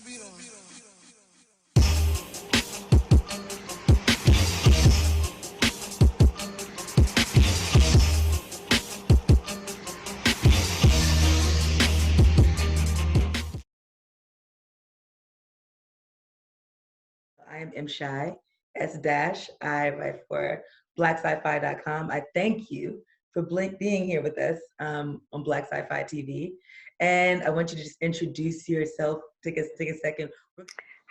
I am M. Shy, S dash. I write for BlackSci-Fi.com. I thank you for being here with us on Black Sci-Fi TV. And I want you to just introduce yourself. Take a second.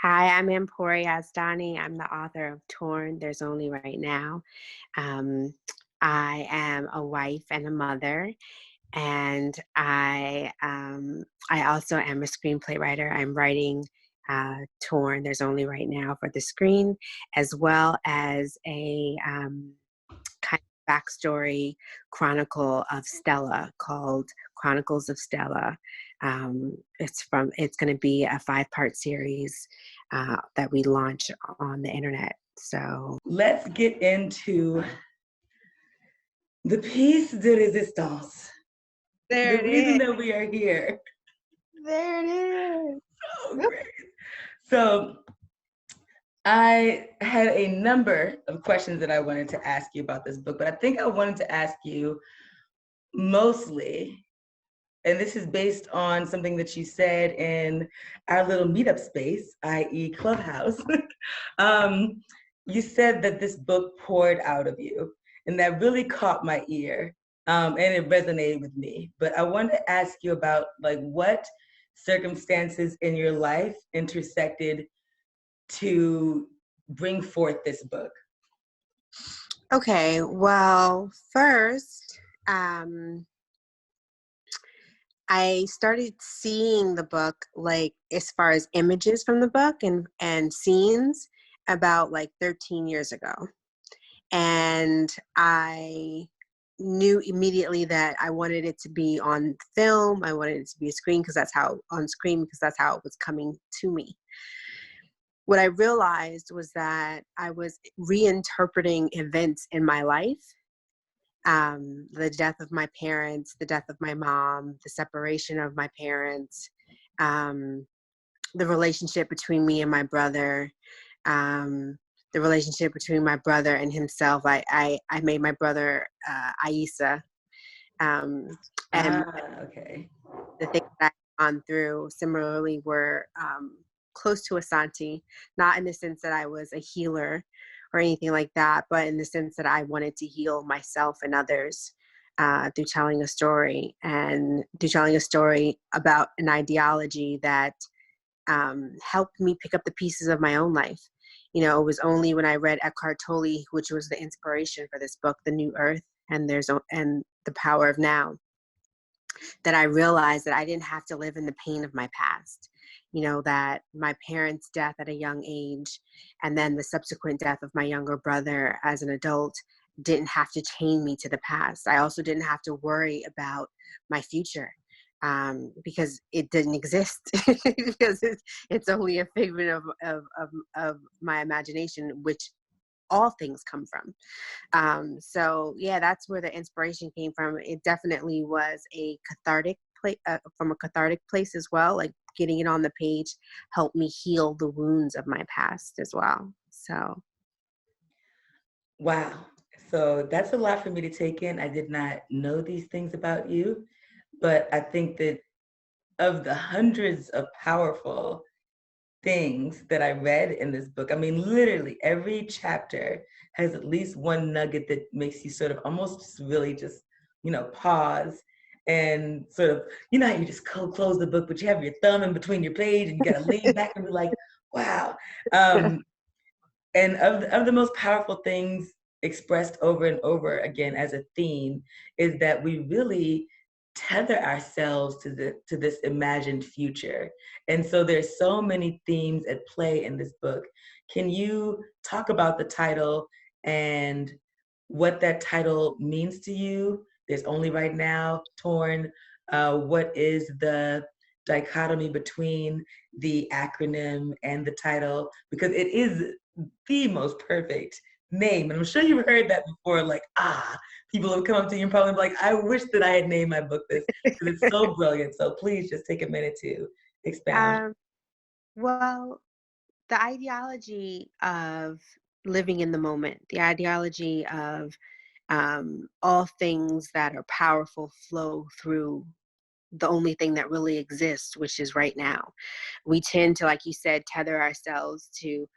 Hi, I'm Ampora Yazdani. I'm the author of T.O.R.N. There's Only Right Now. I am a wife and a mother, and I also am a screenplay writer. I'm writing T.O.R.N. There's Only Right Now for the screen, as well as a kind of backstory chronicle of Stella called Chronicles of Stella. It's going to be a 5-part series that we launch on the internet. So let's get into the piece de resistance. The reason that we are here. There it is. So great. So I had a number of questions that I wanted to ask you about this book, but I think I wanted to ask you mostly, and this is based on something that you said in our little meetup space, i.e. Clubhouse. You said that this book poured out of you, and that really caught my ear, and it resonated with me. But I wanted to ask you about what circumstances in your life intersected to bring forth this book. Okay, well, first, I started seeing the book as far as images from the book and scenes about 13 years ago. And I knew immediately that I wanted it to be on film. I wanted it to be on screen because that's how it was coming to me. What I realized was that I was reinterpreting events in my life. The death of my parents, the death of my mom, the separation of my parents, the relationship between me and my brother, the relationship between my brother and himself. I made my brother Aisa. Okay. The things that I've gone through similarly were close to Asante, not in the sense that I was a healer or anything like that, but in the sense that I wanted to heal myself and others through telling a story, and through telling a story about an ideology that helped me pick up the pieces of my own life. It was only when I read Eckhart Tolle, which was the inspiration for this book, The New Earth and The Power of Now, that I realized that I didn't have to live in the pain of my past. That my parents' death at a young age and then the subsequent death of my younger brother as an adult didn't have to chain me to the past. I also didn't have to worry about my future because it didn't exist because it's only a figment of my imagination, which all things come from. So yeah, that's where the inspiration came from. It definitely was a cathartic from a cathartic place as well. Getting it on the page helped me heal the wounds of my past as well. So. Wow. So that's a lot for me to take in. I did not know these things about you, but I think that of the hundreds of powerful things that I read in this book, I mean, literally every chapter has at least one nugget that makes you sort of almost just really just, pause and sort of, how you just close the book, but you have your thumb in between your page and you got to lean back and be like, wow. And of the most powerful things expressed over and over again as a theme is that we really tether ourselves to this imagined future. And so there's so many themes at play in this book. Can you talk about the title and what that title means to you? There's Only Right Now, T.O.R.N. What is the dichotomy between the acronym and the title? Because it is the most perfect name. And I'm sure you've heard that before, people have come up to you and probably be like, I wish that I had named my book this, because it's so brilliant. So please just take a minute to expound. Well, the ideology of living in the moment, the ideology of all things that are powerful flow through the only thing that really exists, which is right now. We tend to, like you said, tether ourselves to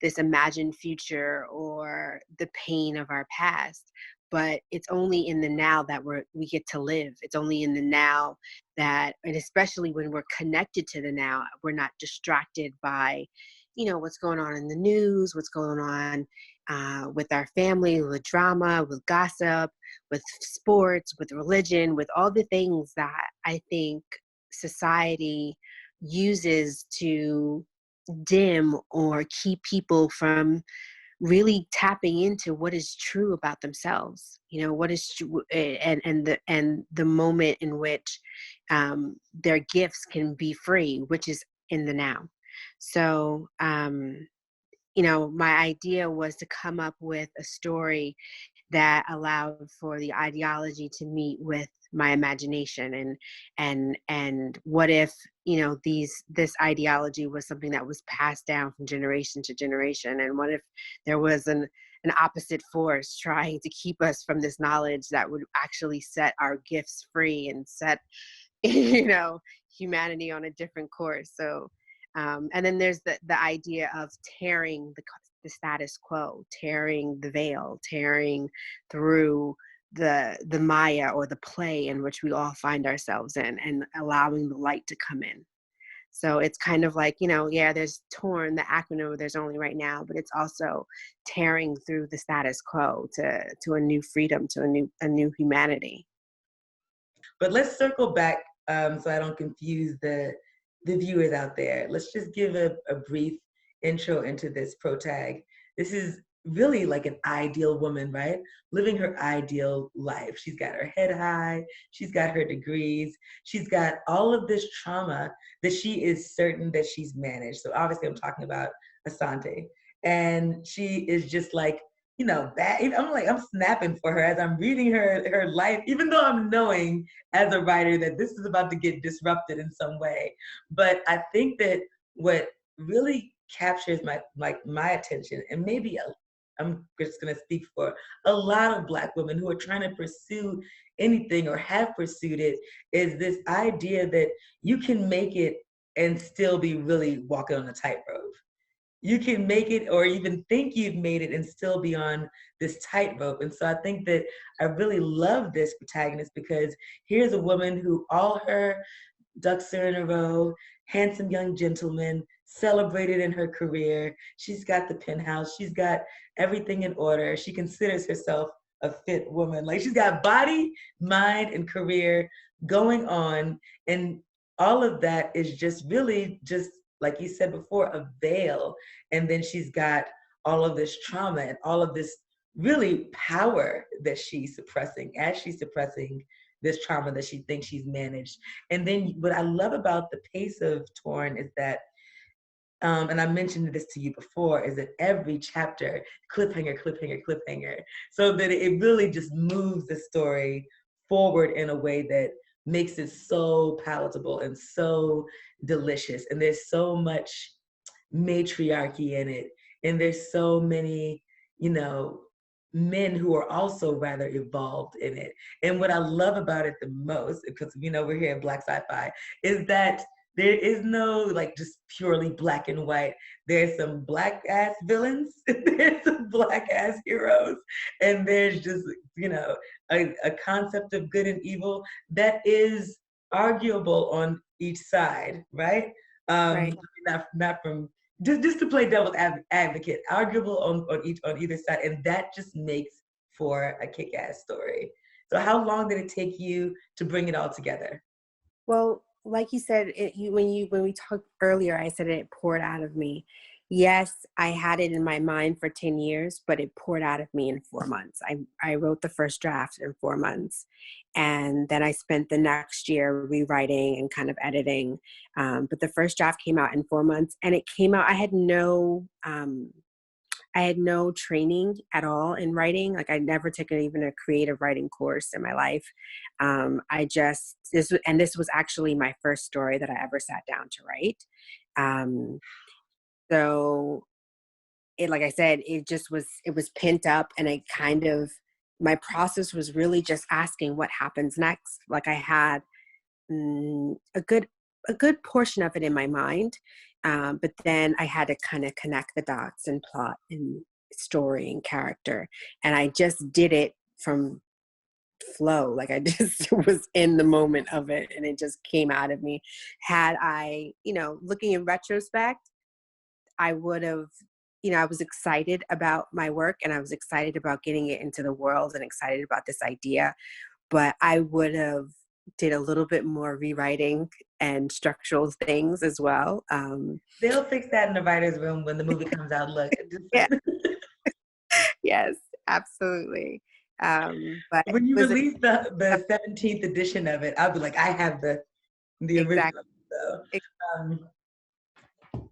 this imagined future or the pain of our past. But it's only in the now that we get to live. It's only in the now that, and especially when we're connected to the now, we're not distracted by, what's going on in the news, what's going on with our family, with drama, with gossip, with sports, with religion, with all the things that I think society uses to dim or keep people from really tapping into what is true about themselves. What is true, and the moment in which their gifts can be free, which is in the now. So my idea was to come up with a story that allowed for the ideology to meet with my imagination, and what if this ideology was something that was passed down from generation to generation, and what if there was an opposite force trying to keep us from this knowledge that would actually set our gifts free and set humanity on a different course. So and then there's the idea of tearing the status quo, tearing the veil, tearing through the Maya or the play in which we all find ourselves in, and allowing the light to come in. So it's kind of like, yeah, there's T.O.R.N, the acronym there's only right now, but it's also tearing through the status quo to a new freedom, to a new humanity. But let's circle back so I don't confuse the viewers out there. Let's just give a brief intro into this protag. This is really like an ideal woman, right? Living her ideal life. She's got her head high, she's got her degrees, she's got all of this trauma that she is certain that she's managed. So obviously I'm talking about Asante. And she is just like, bad. I'm snapping for her as I'm reading her life, even though I'm knowing as a writer that this is about to get disrupted in some way. But I think that what really captures my attention, and maybe I'm just going to speak for a lot of Black women who are trying to pursue anything or have pursued it, is this idea that you can make it and still be really walking on a tightrope. You can make it or even think you've made it and still be on this tightrope. And so I think that I really love this protagonist because here's a woman who all her ducks are in a row, handsome young gentleman, celebrated in her career. She's got the penthouse. She's got everything in order. She considers herself a fit woman. Like she's got body, mind, and career going on. And all of that is just really just, like you said before, a veil. And then she's got all of this trauma and all of this really power that she's suppressing as she's suppressing this trauma that she thinks she's managed. And then what I love about the pace of T.O.R.N is that, and I mentioned this to you before, is that every chapter, cliffhanger, cliffhanger, cliffhanger, so that it really just moves the story forward in a way that makes it so palatable and so delicious. And there's so much matriarchy in it. And there's so many, men who are also rather evolved in it. And what I love about it the most, because we're here at Black Sci-Fi, is that there is no like just purely black and white. There's some black ass villains, there's some black ass heroes, and there's just, a concept of good and evil that is arguable on each side, right? Right. Not from just to play devil's advocate, arguable on either side, and that just makes for a kick-ass story. So, how long did it take you to bring it all together? Well, like you said, when we talked earlier, I said it poured out of me. Yes, I had it in my mind for 10 years, but it poured out of me in 4 months. I wrote the first draft in 4 months. And then I spent the next year rewriting and kind of editing. But the first draft came out in 4 months, and it came out, I had no training at all in writing. Like I never taken even a creative writing course in my life. This was actually my first story that I ever sat down to write. So it, like I said, it was pent up, and my process was really just asking what happens next. Like I had a good portion of it in my mind, but then I had to kind of connect the dots and plot and story and character, and I just did it from flow. Like I just was in the moment of it, and it just came out of me. Had I, looking in retrospect, I would have, I was excited about my work, and I was excited about getting it into the world, and excited about this idea, but I would have did a little bit more rewriting and structural things as well. They'll fix that in the writer's room when the movie comes out. Look, Yeah. Yes, absolutely. But when you it was release the 17th edition of it, I'll be like, I have the exactly. original. So,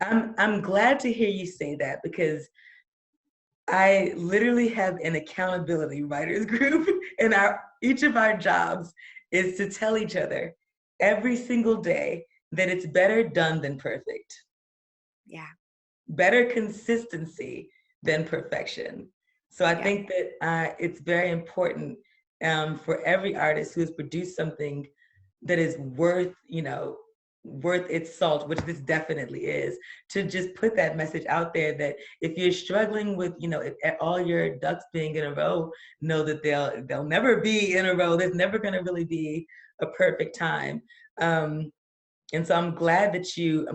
I'm glad to hear you say that, because I literally have an accountability writers group, and each of our jobs is to tell each other every single day that it's better done than perfect. Yeah. Better consistency than perfection. So I think that it's very important for every artist who has produced something that is worth its salt, which this definitely is, to just put that message out there that if you're struggling with, all your ducks being in a row, know that they'll never be in a row. There's never going to really be a perfect time. And so I'm glad that you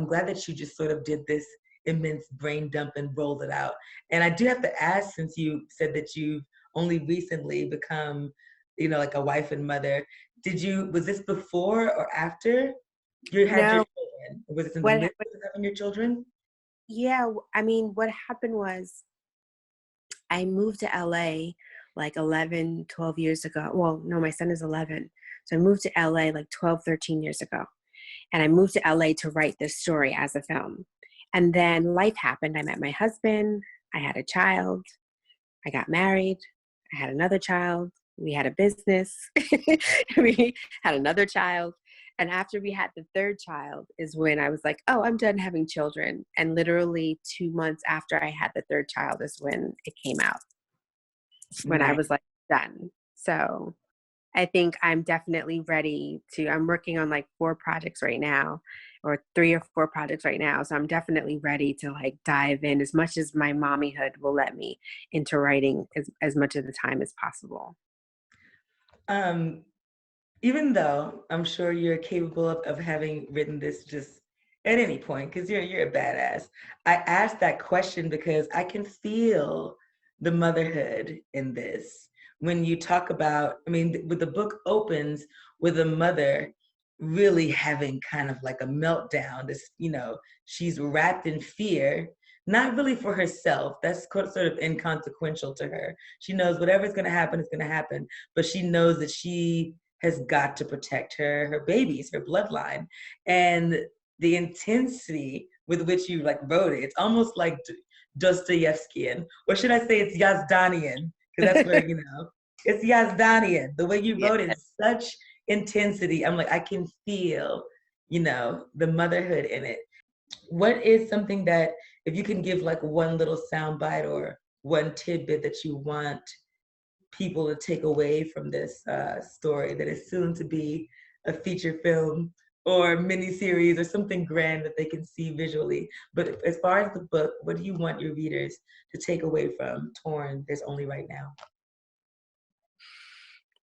just sort of did this immense brain dump and rolled it out. And I do have to ask, since you said that you've only recently become, like a wife and mother, was this before or after you had your No, children? Was this in the what, midst of having your children? yeah, I mean, what happened was I moved to LA like 11, 12 years ago. Well, no, my son is 11. So I moved to LA like 12, 13 years ago. And I moved to LA to write this story as a film. And then life happened. I met my husband. I had a child. I got married. I had another child. We had a business. We had another child. And after we had the third child is when I was like, oh, I'm done having children. And literally 2 months after I had the third child is when it came out, when I Nice. was like done. So I think I'm definitely ready I'm working on like 4 projects right now, or 3 or 4 projects right now. So I'm definitely ready to like dive in as much as my mommyhood will let me into writing as much of the time as possible. Um, Even though I'm sure you're capable of having written this just at any point, because you're a badass. I asked that question because I can feel the motherhood in this. When you talk about, with the book opens with a mother really having kind of like a meltdown. She's wrapped in fear, not really for herself. That's sort of inconsequential to her. She knows whatever's going to happen is going to happen, but she knows that she has got to protect her babies, her bloodline. And the intensity with which you like wrote it, it's almost like Dostoevskian, or should I say it's Yazdanian? Because that's where, it's Yazdanian. The way you Yeah. wrote it is such intensity. I'm like, I can feel, the motherhood in it. What is something that, if you can give like one little soundbite or one tidbit that you want people to take away from this story that is soon to be a feature film or miniseries or something grand that they can see visually? But as far as the book, what do you want your readers to take away from T.O.R.N. There's Only Right Now?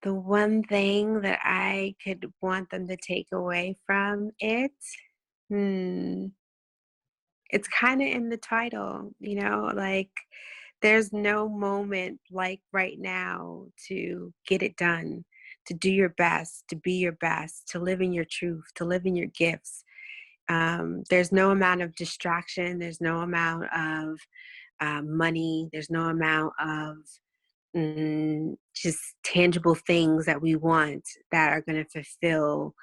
The one thing that I could want them to take away from it, it's kind of in the title, like there's no moment like right now to get it done, to do your best, to be your best, to live in your truth, to live in your gifts. There's no amount of distraction. There's no amount of money. There's no amount of just tangible things that we want that are going to fulfill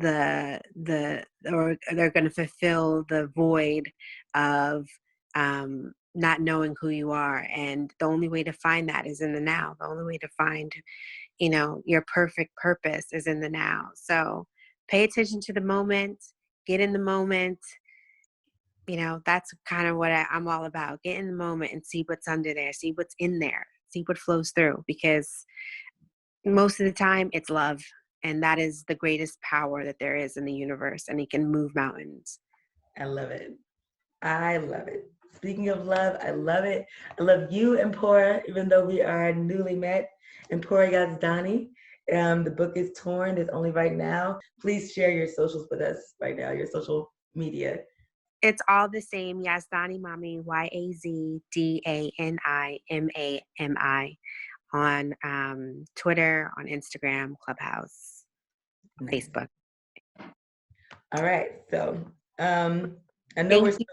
or they're going to fulfill the void of not knowing who you are. And the only way to find that is in the now. The only way to find your perfect purpose is in the now. So pay attention to the moment, get in the moment, that's kind of what I'm all about. Get in the moment and see what's under there, see what's in there, see what flows through, because most of the time it's love. And that is the greatest power that there is in the universe. And it can move mountains. I love it. I love it. Speaking of love, I love it. I love you, Ampora, even though we are newly met. Ampora Yazdani. The book is T.O.R.N. It's only right now. Please share your socials with us right now, your social media. It's all the same. Yazdani Mami, YAZDANIMAMI, on Twitter, on Instagram, Clubhouse, Nice. Facebook. All right. So I know we're still.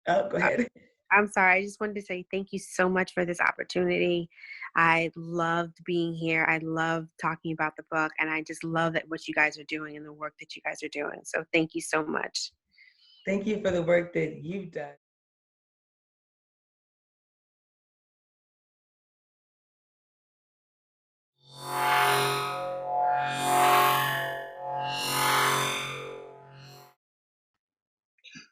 Oh, go ahead. I'm sorry. I just wanted to say thank you so much for this opportunity. I loved being here. I love talking about the book, and I just love that what you guys are doing and the work that you guys are doing. So thank you so much. Thank you for the work that you've done.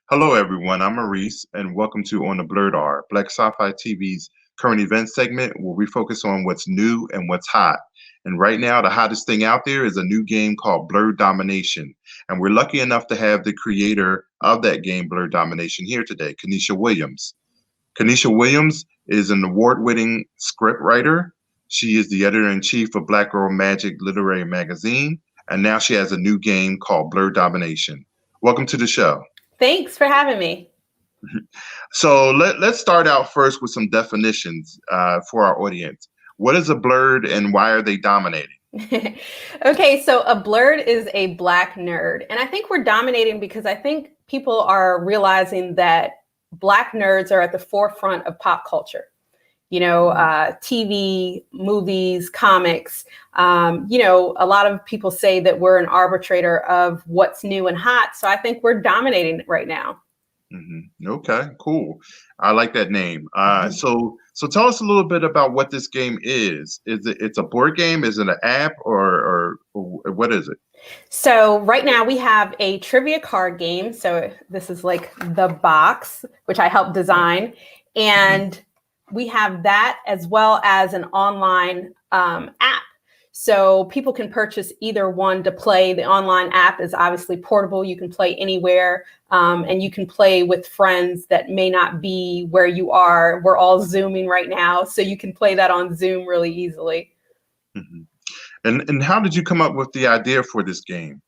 Hello, everyone. I'm Maurice, and welcome to On the Blerd R, Black Sci-Fi TV's current event segment, where we focus on what's new and what's hot. And right now, the hottest thing out there is a new game called Blerd Domination. And we're lucky enough to have the creator of that game, Blerd Domination, here today, Kenisha Williams. Kenisha Williams is an award-winning script writer. She is the editor-in-chief of Black Girl Magic Literary Magazine, and now she has a new game called Blerd Domination. Welcome to the show. Thanks for having me. So let's start out first with some definitions for our audience. What is a blerd and why are they dominating? Okay, so a blerd is a Black nerd. And I think we're dominating because I think people are realizing that Black nerds are at the forefront of pop culture. TV, movies, comics. A lot of people say that we're an arbitrator of what's new and hot. So I think we're dominating right now. Mm-hmm. Okay, cool. I like that name. So tell us a little bit about what this game is. It's a board game? Is it an app or what is it? So right now we have a trivia card game. So this is like the box, which I helped design. And we have that as well as an online app. So people can purchase either one to play. The online app is obviously portable. You can play anywhere, and you can play with friends that may not be where you are. We're all Zooming right now, so you can play that on Zoom really easily. Mm-hmm. And how did you come up with the idea for this game?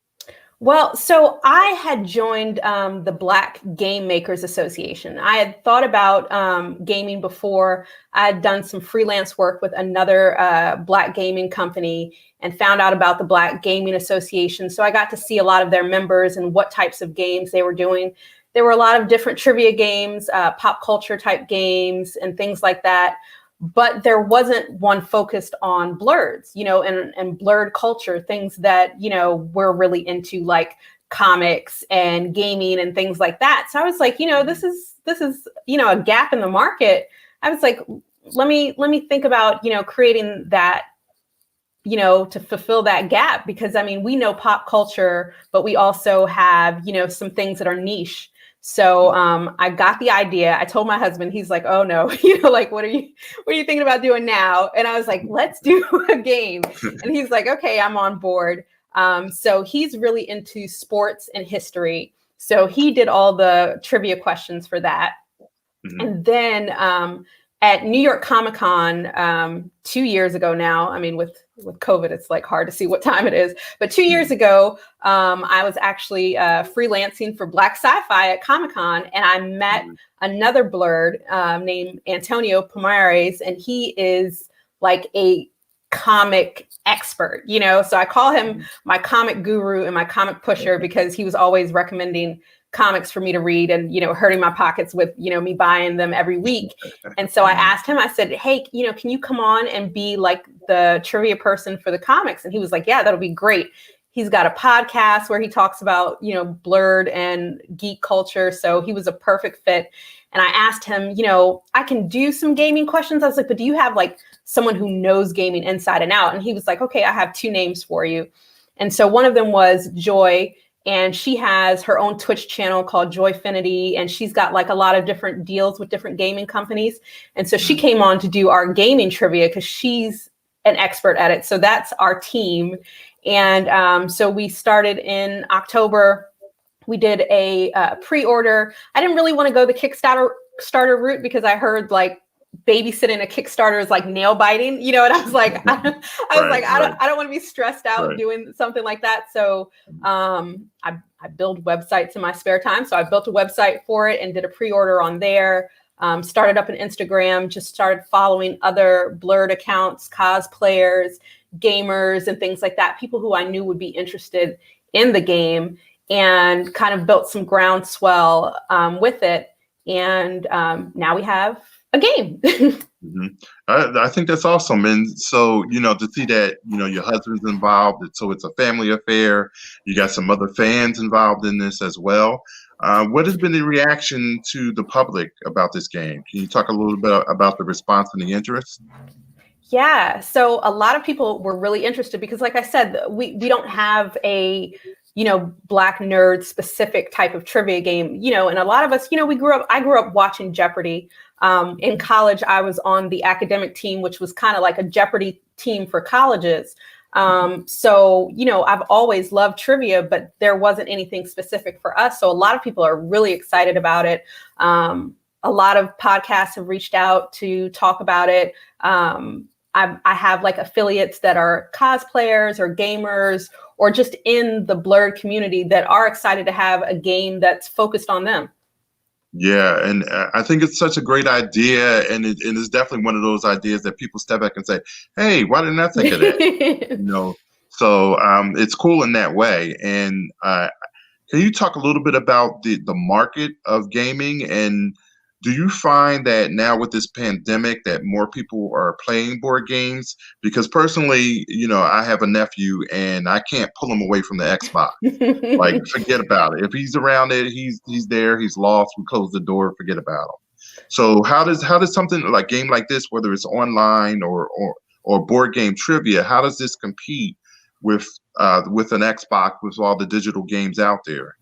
Well, so I had joined the Black Game Makers Association. I had thought about gaming before. I had done some freelance work with another Black gaming company and found out about the Black Gaming Association. So I got to see a lot of their members and what types of games they were doing. There were a lot of different trivia games, pop culture type games and things like that. But there wasn't one focused on blerds, and blerd culture, things that, we're really into, like comics and gaming and things like that. So I was like, this is, a gap in the market. I was like, let me think about, creating that, to fulfill that gap, because we know pop culture, but we also have, some things that are niche. So I got the idea. I told my husband, he's like, oh no, like, what are you thinking about doing now? And I was like, let's do a game. And he's like, okay, I'm on board. So he's really into sports and history. So he did all the trivia questions for that. Mm-hmm. And then at New York Comic-Con 2 years ago now, with COVID, it's like hard to see what time it is. But 2 years ago, I was actually freelancing for Black Sci-Fi at Comic-Con, and I met another blerd named Antonio Pomares, and he is like a comic expert, So I call him my comic guru and my comic pusher because he was always recommending comics for me to read and, hurting my pockets with, me buying them every week. And so I asked him, I said, hey, can you come on and be like the trivia person for the comics? And he was like, yeah, that'll be great. He's got a podcast where he talks about, blerd and geek culture. So he was a perfect fit. And I asked him, I can do some gaming questions. I was like, but do you have like someone who knows gaming inside and out? And he was like, okay, I have two names for you. And so one of them was Joy. and she has her own Twitch channel called Joyfinity, and she's got like a lot of different deals with different gaming companies. And so she came on to do our gaming trivia because she's an expert at it. So that's our team. And so we started in October. We did a pre-order. I didn't really want to go the Kickstarter route because I heard like babysitting a Kickstarter is like nail biting, you know, and I was like, I don't want to be stressed out doing something like that. So I build websites in my spare time. So I built a website for it and did a pre-order on there. Started up an Instagram, just started following other Blerd accounts, cosplayers, gamers, and things like that, people who I knew would be interested in the game, and kind of built some groundswell with it. And now we have a game. I think that's awesome. And so, you know, to see that, you know, your husband's involved, so it's a family affair. You got some other fans involved in this as well. What has been the reaction to the public about this game? Can you talk a little bit about the response and the interest? Yeah, so a lot of people were really interested because, like I said, we don't have a, you know, Black nerd specific type of trivia game, you know, and a lot of us, you know, I grew up watching Jeopardy. In college, I was on the academic team, which was kind of like a Jeopardy team for colleges. So, you know, I've always loved trivia, but there wasn't anything specific for us. So a lot of people are really excited about it. A lot of podcasts have reached out to talk about it. I have like affiliates that are cosplayers or gamers or just in the Blerd community that are excited to have a game that's focused on them. Yeah, and I think it's such a great idea, and it's definitely one of those ideas that people step back and say, "Hey, why didn't I think of that?" You know, so it's cool in that way. And can you talk a little bit about the market of gaming, and do you find that now with this pandemic that more people are playing board games? Because personally, you know, I have a nephew and I can't pull him away from the Xbox. Like, forget about it. If he's around it, he's there, he's lost, we close the door, forget about him. So how does something like game like this, whether it's online or board game trivia, how does this compete with an Xbox, with all the digital games out there?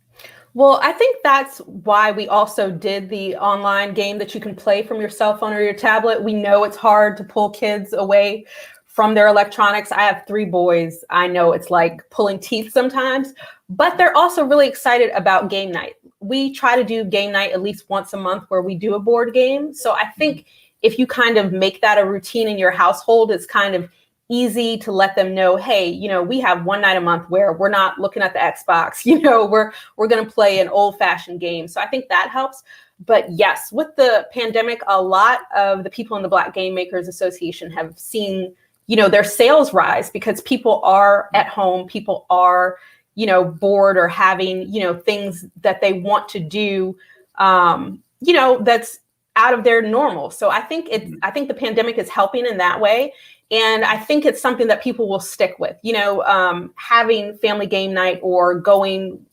Well, I think that's why we also did the online game that you can play from your cell phone or your tablet. We know it's hard to pull kids away from their electronics. I have 3 boys. I know it's like pulling teeth sometimes, but they're also really excited about game night. We try to do game night at least once a month where we do a board game. So I think if you kind of make that a routine in your household, it's kind of easy to let them know, hey, you know, we have one night a month where we're not looking at the Xbox, you know, we're going to play an old fashioned game. So I think that helps. But yes, with the pandemic, a lot of the people in the Black Game Makers Association have seen, you know, their sales rise because people are at home, people are, you know, bored or having, you know, things that they want to do, you know, that's out of their normal. So I think the pandemic is helping in that way. And I think it's something that people will stick with, you know, having family game night or going,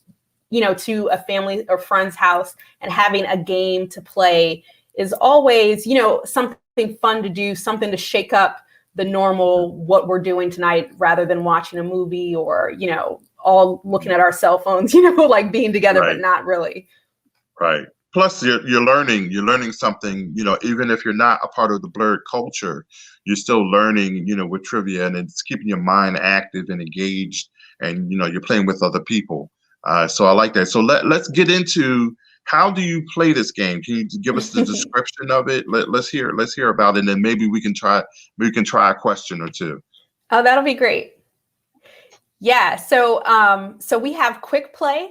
you know, to a family or friend's house and having a game to play is always, you know, something fun to do, something to shake up the normal, what we're doing tonight, rather than watching a movie or, you know, all looking at our cell phones, you know, like being together, but not really. Right. Plus, you're learning something, you know, even if you're not a part of the Blerd culture, you're still learning, you know, with trivia, and it's keeping your mind active and engaged, and, you know, you're playing with other people. So I like that. So let's get into, how do you play this game? Can you give us the description of it? Let's hear about it, and then maybe we can try a question or two. Oh, that'll be great. Yeah. So we have quick play.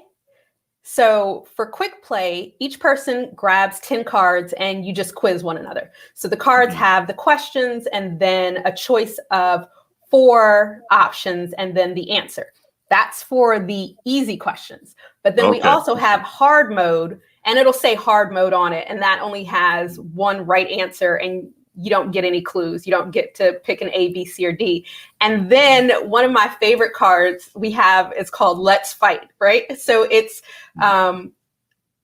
So for quick play, each person grabs 10 cards and you just quiz one another. So the cards have the questions and then a choice of 4 options and then the answer. That's for the easy questions. But then we also have hard mode, and it'll say hard mode on it. And that only has 1 right answer, and you don't get any clues. You don't get to pick an A, B, C, or D. And then one of my favorite cards we have is called Let's Fight, right? So it's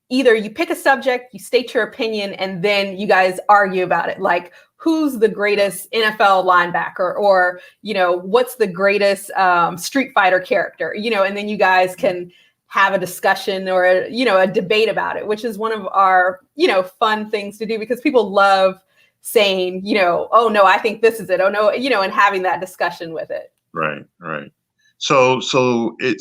either you pick a subject, you state your opinion, and then you guys argue about it. Like, who's the greatest NFL linebacker, or, you know, what's the greatest Street Fighter character, you know, and then you guys can have a discussion or a debate about it, which is one of our fun things to do, because people love saying, oh no, I think this is it. Oh no, and having that discussion with it. Right. So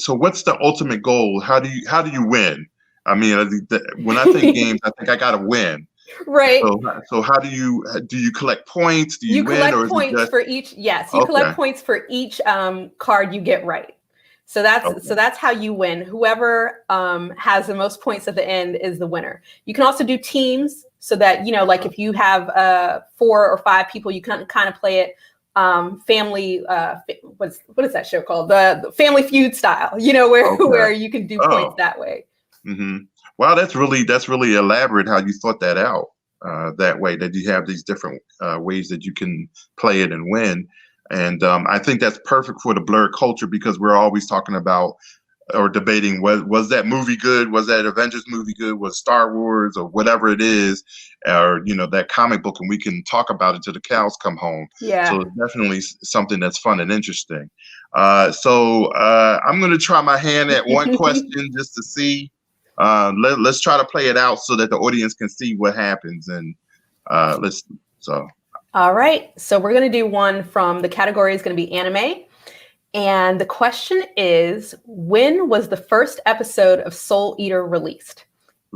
what's the ultimate goal? How do you win? I mean, when I think games, I think I gotta win. Right. So how do you collect points? Do you win, collect or points for each? Yes, you collect points for each card you get right. So that's how you win. Whoever has the most points at the end is the winner. You can also do teams, so that like if you have 4 or 5 people, you can kind of play it family. What is that show called? The Family Feud style. Where you can do points that way. Mm-hmm. Wow, that's really elaborate how you thought that out that way, that you have these different ways that you can play it and win. And I think that's perfect for the Blerd culture, because we're always talking about or debating, was that movie good? Was that Avengers movie good? Was Star Wars or whatever it is, or that comic book, and we can talk about it till the cows come home. Yeah. So it's definitely something that's fun and interesting. So I'm going to try my hand at one question just to see. Let's try to play it out so that the audience can see what happens, and All right, so we're going to do one from the category is going to be anime. And the question is, when was the first episode of Soul Eater released?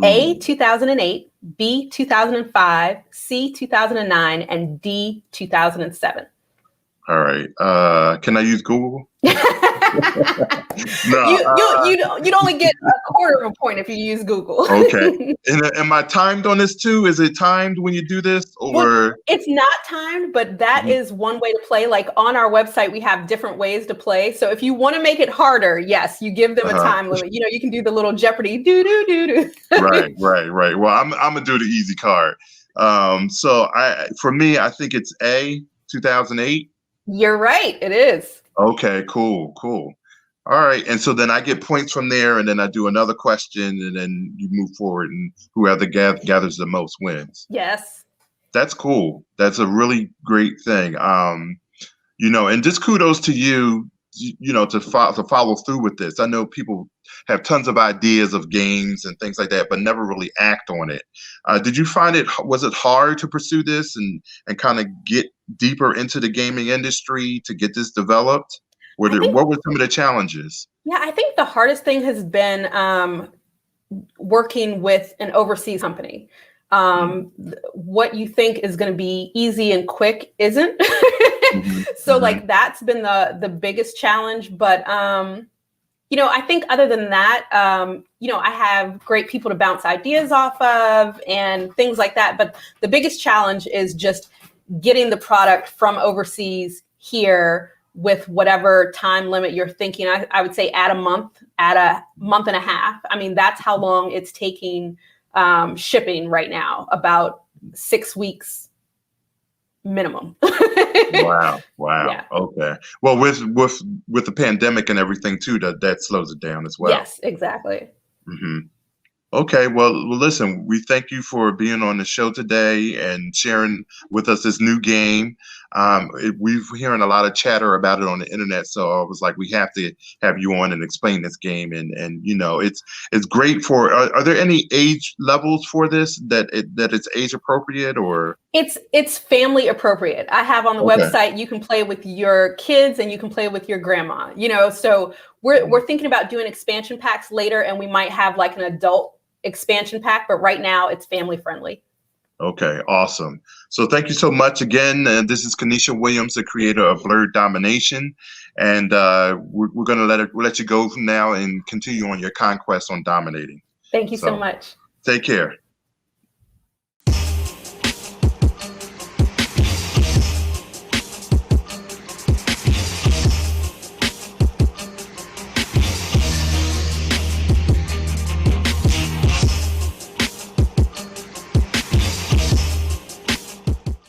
A, 2008, B, 2005, C, 2009, and D, 2007. All right. Can I use Google? No, you'd only get a quarter of a point if you use Google. Okay. And am I timed on this too? Is it timed when you do this, or? Well, it's not timed, but that is one way to play. Like on our website, we have different ways to play. So if you want to make it harder, yes, you give them a time limit. You can do the little Jeopardy do. Right. Well, I'm gonna do the easy card. For me, I think it's A, 2008. You're right. It is. Okay, cool. All right. And so then I get points from there, and then I do another question, and then you move forward, and whoever gathers the most wins. Yes. That's cool. That's a really great thing. And just kudos to you, to follow through with this. I know people have tons of ideas of games and things like that, but never really act on it. Did you find was it hard to pursue this and kind of get deeper into the gaming industry to get this developed? What were some of the challenges? Yeah, I think the hardest thing has been working with an overseas company. What you think is going to be easy and quick isn't. So like that's been the biggest challenge. But I think other than that, I have great people to bounce ideas off of and things like that. But the biggest challenge is just getting the product from overseas here with whatever time limit you're thinking. I would say at a month and a half. I mean, that's how long it's taking shipping right now, about 6 weeks minimum. Wow. Yeah. Okay. Well, with the pandemic and everything too, that slows it down as well. Yes, exactly. Mm-hmm. Okay, well, listen, we thank you for being on the show today and sharing with us this new game. We've hearing a lot of chatter about it on the internet, so I was like, we have to have you on and explain this game. And it's great for. Are there any age levels for this that it's age appropriate, or? It's family appropriate. I have on the website, you can play with your kids and you can play with your grandma. So we're thinking about doing expansion packs later, and we might have like an adult expansion pack, but right now it's family friendly. Okay, awesome. So thank you so much again. This is Kenesha Williams, the creator of Blerd Domination, and we're going to let you go now and continue on your conquest on dominating. Thank you so much. Take care.